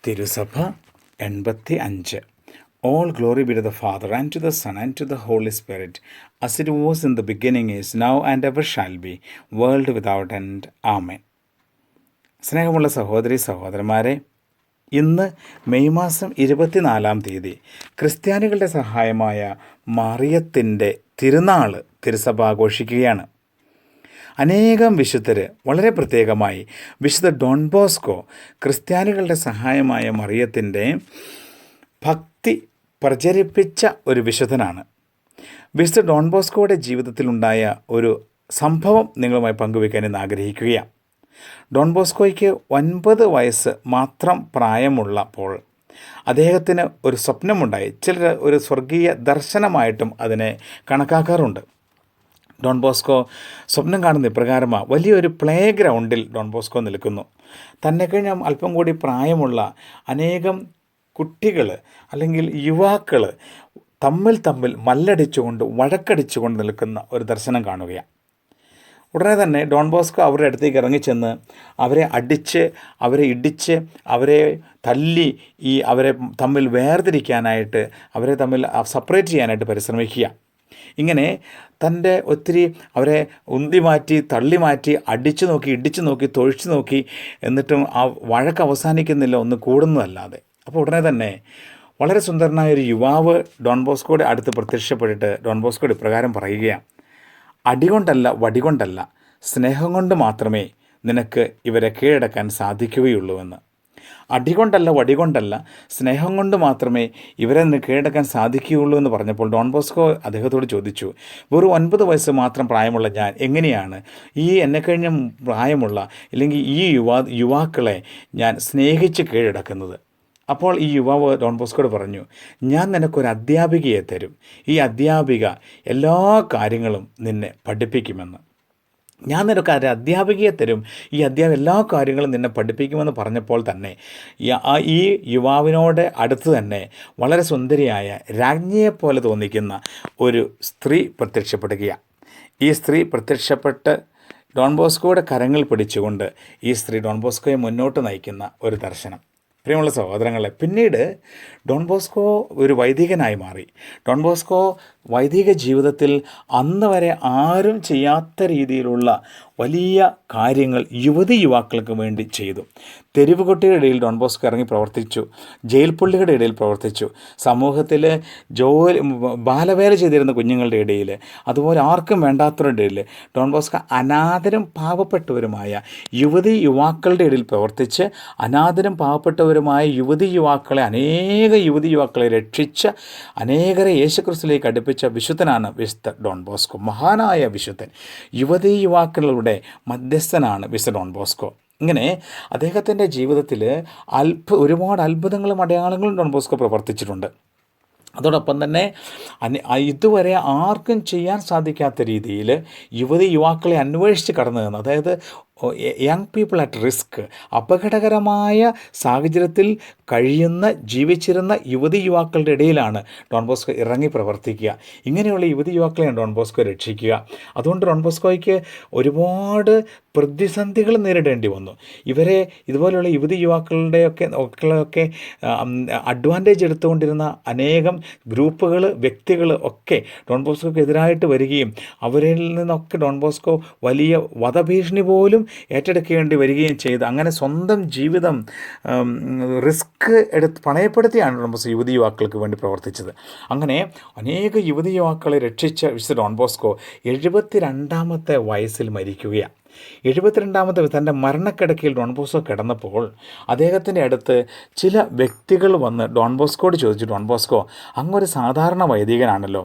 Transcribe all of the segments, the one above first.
തിരുസഭ 85. All glory be to the Father, and to the Son, and to the Holy Spirit, as it was in the beginning, is now, and ever shall be, world without end. Amen. സ്നേഹമുള്ള സഹോദരി സഹോദരന്മാരെ, ഇന്ന് May മാസം 24-ാം തീയതി ക്രിസ്ത്യാനികളുടെ സഹായമായ മറിയത്തിൻ്റെ തിരുനാൾ തിരുസഭ ആഘോഷിക്കുകയാണ്. അനേകം വിശുദ്ധർ, വളരെ പ്രത്യേകമായി വിശുദ്ധ ഡോൺ ബോസ്കോ ക്രിസ്ത്യാനികളുടെ സഹായമായ മറിയത്തിൻ്റെ ഭക്തി പ്രചരിപ്പിച്ച ഒരു വിശുദ്ധനാണ്. വിശുദ്ധ ഡോൺ ബോസ്കോയുടെ ജീവിതത്തിലുണ്ടായ ഒരു സംഭവം നിങ്ങളുമായി പങ്കുവയ്ക്കാൻ ഇന്ന് ആഗ്രഹിക്കുകയാണ്. ഡോൺ ബോസ്കോയ്ക്ക് 9 വയസ്സ് മാത്രം പ്രായമുള്ളപ്പോൾ അദ്ദേഹത്തിന് ഒരു സ്വപ്നമുണ്ടായി. ചിലർ ഒരു സ്വർഗീയ ദർശനമായിട്ടും അതിനെ കണക്കാക്കാറുണ്ട്. ഡോൺ ബോസ്കോ സ്വപ്നം കാണുന്ന ഇപ്രകാരമാണ്. വലിയൊരു പ്ലേ ഗ്രൗണ്ടിൽ ഡോൺ ബോസ്കോ നിൽക്കുന്നു. തന്നെ കഴിഞ്ഞ അല്പം കൂടി പ്രായമുള്ള അനേകം കുട്ടികൾ അല്ലെങ്കിൽ യുവാക്കൾ തമ്മിൽ മല്ലടിച്ചുകൊണ്ട് വഴക്കടിച്ചുകൊണ്ട് നിൽക്കുന്ന ഒരു ദർശനം കാണുകയാണ്. ഉടനെ തന്നെ ഡോൺ ബോസ്കോ അവരുടെ അടുത്തേക്ക് ഇറങ്ങിച്ചെന്ന് അവരെ അടിച്ച്, അവരെ ഇടിച്ച്, അവരെ തല്ലി അവരെ തമ്മിൽ വേർതിരിക്കാനായിട്ട്, അവരെ തമ്മിൽ സെപ്പറേറ്റ് ചെയ്യാനായിട്ട് പരിശ്രമിക്കുക. ഇങ്ങനെ തൻ്റെ ഒത്തിരി അവരെ ഉന്തി മാറ്റി, തള്ളി മാറ്റി, അടിച്ചു നോക്കി, ഇടിച്ചു നോക്കി, തൊഴിച്ചു നോക്കി, എന്നിട്ടും ആ വഴക്ക് അവസാനിക്കുന്നില്ല, ഒന്ന് കൂടുന്നതല്ലാതെ. അപ്പോൾ ഉടനെ തന്നെ വളരെ സുന്ദരനായൊരു യുവാവ് ഡോൺ ബോസ്കോയുടെ അടുത്ത് പ്രത്യക്ഷപ്പെട്ടിട്ട് ഡോൺ ബോസ്കോയുടെ ഇപ്രകാരം പറയുകയാണ്: അടികൊണ്ടല്ല, വടികൊണ്ടല്ല, സ്നേഹം കൊണ്ട് മാത്രമേ നിനക്ക് ഇവരെ കീഴടക്കാൻ സാധിക്കുകയുള്ളൂവെന്ന്. അടികൊണ്ടല്ല, വടികൊണ്ടല്ല, സ്നേഹം കൊണ്ട് മാത്രമേ ഇവരെ കീഴടക്കാൻ സാധിക്കുകയുള്ളൂ എന്ന് പറഞ്ഞപ്പോൾ ഡോൺ ബോസ്കോ അദ്ദേഹത്തോട് ചോദിച്ചു, വെറും 9 വയസ്സ് മാത്രം പ്രായമുള്ള ഞാൻ എങ്ങനെയാണ് എന്നെ കഴിഞ്ഞ പ്രായമുള്ള അല്ലെങ്കിൽ യുവാക്കളെ ഞാൻ സ്നേഹിച്ച് കീഴടക്കുന്നത്? അപ്പോൾ ഈ യുവാവ് ഡോൺ ബോസ്കോയോട് പറഞ്ഞു, ഞാൻ നിനക്കൊരു അധ്യാപികയെ തരും. ഈ അധ്യാപിക എല്ലാ കാര്യങ്ങളും നിന്നെ പഠിപ്പിക്കുമെന്ന്. ഞാൻ നിനക്ക് ഒരു അധ്യാപികയെ തരും, ഈ അധ്യാപക എല്ലാ കാര്യങ്ങളും നിന്നെ പഠിപ്പിക്കുമെന്ന് പറഞ്ഞപ്പോൾ തന്നെ ഈ യുവാവിനോട് അടുത്ത് തന്നെ വളരെ സുന്ദരിയായ രാജ്ഞിയെപ്പോലെ തോന്നിക്കുന്ന ഒരു സ്ത്രീ പ്രത്യക്ഷപ്പെടുകയാണ്. ഈ സ്ത്രീ പ്രത്യക്ഷപ്പെട്ട് ഡോൺ ബോസ്കോയുടെ കരങ്ങൾ പിടിച്ചുകൊണ്ട് ഈ സ്ത്രീ ഡോൺ ബോസ്കോയെ മുന്നോട്ട് നയിക്കുന്ന ഒരു ദർശനം. പ്രിയമുള്ള സഹോദരങ്ങളെ, പിന്നീട് ഡോൺ ബോസ്കോ ഒരു വൈദികനായി മാറി. ഡോൺ ബോസ്കോ വൈദിക ജീവിതത്തിൽ അന്ന് വരെ ആരും ചെയ്യാത്ത രീതിയിലുള്ള വലിയ കാര്യങ്ങൾ യുവാക്കൾക്ക് വേണ്ടി ചെയ്തു. തെരുവ് കുട്ടികളുടെ ഇടയിൽ ഡോൺ ബോസ്കോ ഇറങ്ങി പ്രവർത്തിച്ചു. ജയിൽ പുള്ളികളുടെ ഇടയിൽ പ്രവർത്തിച്ചു. സമൂഹത്തിൽ ബാലവേല ചെയ്തിരുന്ന കുഞ്ഞുങ്ങളുടെ ഇടയിൽ, അതുപോലെ ആർക്കും വേണ്ടാത്തവരുടെ ഇടയിൽ ഡോൺ ബോസ്കോ അനാഥരും പാവപ്പെട്ടവരുമായ യുവാക്കളുടെ ഇടയിൽ പ്രവർത്തിച്ച് അനാഥരും പാവപ്പെട്ടവരുമായ യുവാക്കളെ, അനേക യുവാക്കളെ രക്ഷിച്ച് അനേകരെ യേശുക്രിസ്തുവിലേക്ക് അടുപ്പിച്ച വിശുദ്ധനാണ് വിശുദ്ധ ഡോൺ ബോസ്കോ. മഹാനായ വിശുദ്ധൻ, യുവാക്കളുടെ മധ്യസ്ഥനാണ് വിശുദ്ധ ഡോൺ ബോസ്കോ. ഇങ്ങനെ അദ്ദേഹത്തിൻ്റെ ജീവിതത്തിൽ ഒരുപാട് അത്ഭുതങ്ങളും അടയാളങ്ങളും ഡോൺ ബോസ്കോ പ്രവർത്തിച്ചിട്ടുണ്ട്. അതോടൊപ്പം തന്നെ ഇതുവരെ ആർക്കും ചെയ്യാൻ സാധിക്കാത്ത രീതിയിൽ യുവാക്കളെ അന്വേഷിച്ച് കടന്നു നിന്ന്, അതായത് യങ് പീപ്പിൾ അറ്റ് റിസ്ക്, അപകടകരമായ സാഹചര്യത്തിൽ ജീവിച്ചിരുന്ന യുവാക്കളുടെ ഇടയിലാണ് ഡോൺ ബോസ്കോ ഇറങ്ങി പ്രവർത്തിക്കുക. ഇങ്ങനെയുള്ള യുവാക്കളെയാണ് ഡോൺ ബോസ്കോ രക്ഷിക്കുക. അതുകൊണ്ട് ഡോൺ ബോസ്കോയ്ക്ക് ഒരുപാട് പ്രതിസന്ധികൾ നേരിടേണ്ടി വന്നു. ഇവരെ ഇതുപോലെയുള്ള യുവാക്കളുടെയൊക്കെ അഡ്വാൻറ്റേജ് എടുത്തുകൊണ്ടിരുന്ന അനേകം ഗ്രൂപ്പുകൾ, വ്യക്തികൾ ഒക്കെ ഡോൺ ബോസ്കോയ്ക്ക് എതിരായിട്ട് വരികയും അവരിൽ നിന്നൊക്കെ ഡോൺ ബോസ്കോ വലിയ വധഭീഷണി പോലും ഏറ്റെടുക്കേണ്ടി വരികയും ചെയ്ത് അങ്ങനെ സ്വന്തം ജീവിതം റിസ്ക് പണയപ്പെടുത്തിയാണ് ഡോൺ ബോസ്കോ യുവാക്കൾക്ക് വേണ്ടി പ്രവർത്തിച്ചത്. അങ്ങനെ അനേക യുവാക്കളെ രക്ഷിച്ച വിശുദ്ധ ഡോൺ ബോസ്കോ 72-ാമത്തെ വയസ്സിൽ മരിക്കുകയാണ്. 72-ാമത്തെ തൻ്റെ മരണക്കിടക്കയിൽ ഡോൺ ബോസ്കോ കിടന്നപ്പോൾ അദ്ദേഹത്തിൻ്റെ അടുത്ത് ചില വ്യക്തികൾ വന്ന് ഡോൺ ബോസ്കോയോട് ചോദിച്ചു, ഡോൺ ബോസ്കോ, അങ്ങൊരു സാധാരണ വൈദികനാണല്ലോ,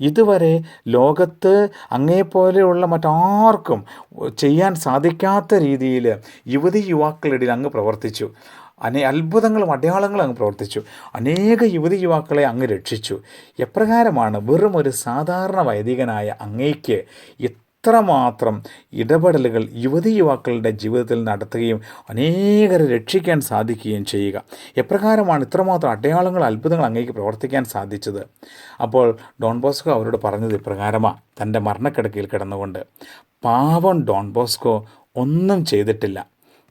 ഇതുവരെ ലോകത്ത് അങ്ങേപ്പോലെയുള്ള മറ്റാർക്കും ചെയ്യാൻ സാധിക്കാത്ത രീതിയിൽ യുവാക്കളുടെ അങ്ങ് പ്രവർത്തിച്ചു, അത്ഭുതങ്ങളും അടയാളങ്ങളും അങ്ങ് പ്രവർത്തിച്ചു, അനേക യുവാക്കളെ അങ്ങ് രക്ഷിച്ചു. എപ്രകാരമാണ് വെറും ഒരു സാധാരണ വൈദികനായ അങ്ങേക്ക് ഇത്രമാത്രം ഇടപെടലുകൾ യുവാക്കളുടെ ജീവിതത്തിൽ നടത്തുകയും അനേകരെ രക്ഷിക്കാൻ സാധിക്കുകയും ചെയ്യുക? എപ്രകാരമാണ് ഇത്രമാത്രം അടയാളങ്ങൾ, അത്ഭുതങ്ങൾ അങ്ങേക്ക് പ്രവർത്തിക്കാൻ സാധിച്ചത്? അപ്പോൾ ഡോൺ ബോസ്കോ അവരോട് പറഞ്ഞത് ഇപ്രകാരമാണ്. തൻ്റെ മരണക്കിടക്കയിൽ കിടന്നുകൊണ്ട്, പാവം ഡോൺ ബോസ്കോ ഒന്നും ചെയ്തിട്ടില്ല,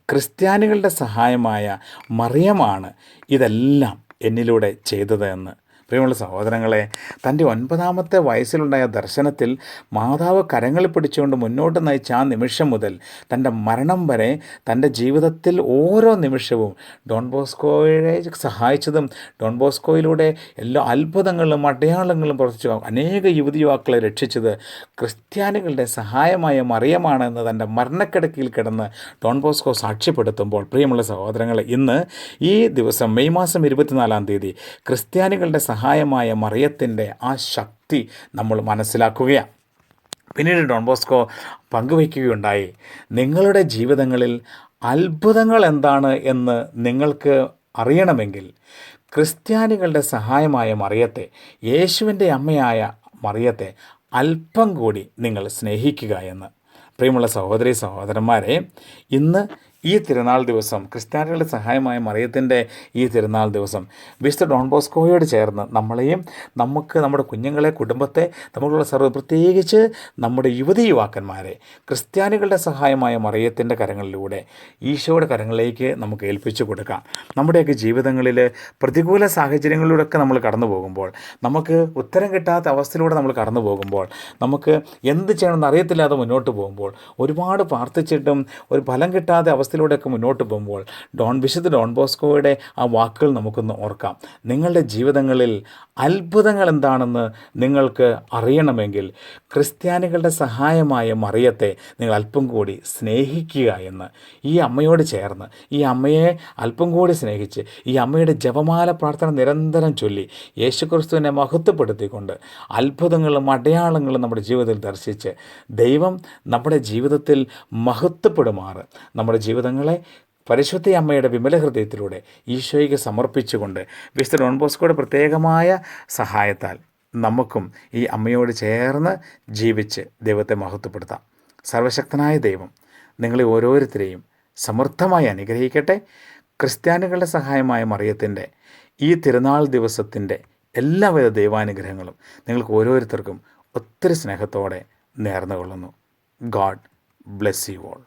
ക്രിസ്ത്യാനികളുടെ സഹായമായ മറിയമാണ് ഇതെല്ലാം എന്നിലൂടെ ചെയ്തത് എന്ന്. പ്രിയമുള്ള സഹോദരങ്ങളെ, തൻ്റെ 9ാമത്തെ വയസ്സിലുണ്ടായ ദർശനത്തിൽ മാതാവ് കരങ്ങളിൽ പിടിച്ചുകൊണ്ട് മുന്നോട്ട് നയിച്ച ആ നിമിഷം മുതൽ തൻ്റെ മരണം വരെ തൻ്റെ ജീവിതത്തിൽ ഓരോ നിമിഷവും ഡോൺ ബോസ്കോയെ സഹായിച്ചതും ഡോൺ ബോസ്കോയിലൂടെ എല്ലാ അത്ഭുതങ്ങളും അടയാളങ്ങളും പ്രവർത്തിച്ചു അനേക യുവതിയുവാക്കളെ രക്ഷിച്ചത് ക്രിസ്ത്യാനികളുടെ സഹായമായ മറിയമാണെന്ന് തൻ്റെ മരണക്കിടക്കയിൽ കിടന്ന് ഡോൺ ബോസ്കോ സാക്ഷ്യപ്പെടുത്തുമ്പോൾ, പ്രിയമുള്ള സഹോദരങ്ങളെ, ഇന്ന് ഈ ദിവസം മെയ് മാസം 24-ാം തീയതി ക്രിസ്ത്യാനികളുടെ സഹായമായ മറിയത്തിൻ്റെ ആ ശക്തി നമ്മൾ മനസ്സിലാക്കുകയാണ്. പിന്നീട് ഡോൺ ബോസ്കോ പങ്കുവയ്ക്കുകയുണ്ടായി, നിങ്ങളുടെ ജീവിതങ്ങളിൽ അത്ഭുതങ്ങൾ എന്താണ് എന്ന് നിങ്ങൾക്ക് അറിയണമെങ്കിൽ ക്രിസ്ത്യാനികളുടെ സഹായമായ മറിയത്തെ, യേശുവിൻ്റെ അമ്മയായ മറിയത്തെ അല്പം കൂടി നിങ്ങൾ സ്നേഹിക്കുക എന്ന്. പ്രിയമുള്ള സഹോദരി സഹോദരന്മാരെ, ഇന്ന് ഈ തിരുനാൾ ദിവസം, ക്രിസ്ത്യാനികളുടെ സഹായമായ മറിയത്തിൻ്റെ ഈ തിരുനാൾ ദിവസം വിശുദ്ധ ഡോൺ ബോസ്കോയോട് ചേർന്ന് നമ്മളെയും നമ്മുടെ കുഞ്ഞുങ്ങളെ, കുടുംബത്തെ, നമുക്കുള്ള പ്രത്യേകിച്ച് നമ്മുടെ യുവതിയുവാക്കന്മാരെ ക്രിസ്ത്യാനികളുടെ സഹായമായ മറിയത്തിൻ്റെ കരങ്ങളിലൂടെ ഈശോയുടെ കരങ്ങളിലേക്ക് നമുക്ക് ഏൽപ്പിച്ചു കൊടുക്കാം. നമ്മുടെയൊക്കെ ജീവിതങ്ങളിൽ പ്രതികൂല സാഹചര്യങ്ങളിലൂടെയൊക്കെ നമ്മൾ കടന്നു പോകുമ്പോൾ, നമുക്ക് ഉത്തരം കിട്ടാത്ത അവസ്ഥയിലൂടെ നമ്മൾ കടന്നു പോകുമ്പോൾ, നമുക്ക് എന്ത് ചെയ്യണമെന്ന് അറിയത്തില്ലാതെ മുന്നോട്ട് പോകുമ്പോൾ, ഒരുപാട് പ്രാർത്ഥിച്ചിട്ടും ഒരു ഫലം കിട്ടാത്ത അവസ്ഥയിലൂടെയൊക്കെ മുന്നോട്ട് പോകുമ്പോൾ വിശുദ്ധ ഡോൺ ബോസ്കോയുടെ ആ വാക്കുകൾ നമുക്കൊന്ന് ഓർക്കാം. നിങ്ങളുടെ ജീവിതങ്ങളിൽ അത്ഭുതങ്ങൾ എന്താണെന്ന് നിങ്ങൾക്ക് അറിയണമെങ്കിൽ ക്രിസ്ത്യാനികളുടെ സഹായമായ മറിയത്തെ നിങ്ങൾ അല്പം കൂടി സ്നേഹിക്കുക എന്ന്. ഈ അമ്മയോട് ചേർന്ന്, ഈ അമ്മയെ അല്പം കൂടി സ്നേഹിച്ച്, ഈ അമ്മയുടെ ജപമാല പ്രാർത്ഥന നിരന്തരം ചൊല്ലി യേശുക്രിസ്തുവിനെ മഹത്വപ്പെടുത്തിക്കൊണ്ട് അത്ഭുതങ്ങളും അടയാളങ്ങളും നമ്മുടെ ജീവിതത്തിൽ ദർശിച്ച് ദൈവം നമ്മുടെ ജീവിതത്തിൽ മഹത്വപ്പെടുമാറ് നമ്മുടെ ജീവിതങ്ങളെ പരിശുദ്ധ അമ്മയുടെ വിമല ഹൃദയത്തിലൂടെ ഈശോയ്ക്ക് സമർപ്പിച്ചുകൊണ്ട് വിശുദ്ധ ഡോൺ ബോസ്കോയുടെ പ്രത്യേകമായ സഹായത്താൽ നമുക്കും ഈ അമ്മയോട് ചേർന്ന് ജീവിച്ച് ദൈവത്തെ മഹത്വപ്പെടുത്താം. സർവശക്തനായ ദൈവം നിങ്ങളെ ഓരോരുത്തരെയും സമൃദ്ധമായി അനുഗ്രഹിക്കട്ടെ. ക്രിസ്ത്യാനികളുടെ സഹായമായ മറിയത്തിൻ്റെ ഈ തിരുനാൾ ദിവസത്തിൻ്റെ എല്ലാവിധ ദൈവാനുഗ്രഹങ്ങളും നിങ്ങൾക്ക് ഓരോരുത്തർക്കും ഒത്തിരി സ്നേഹത്തോടെ നേർന്നുകൊള്ളുന്നു. God bless you all.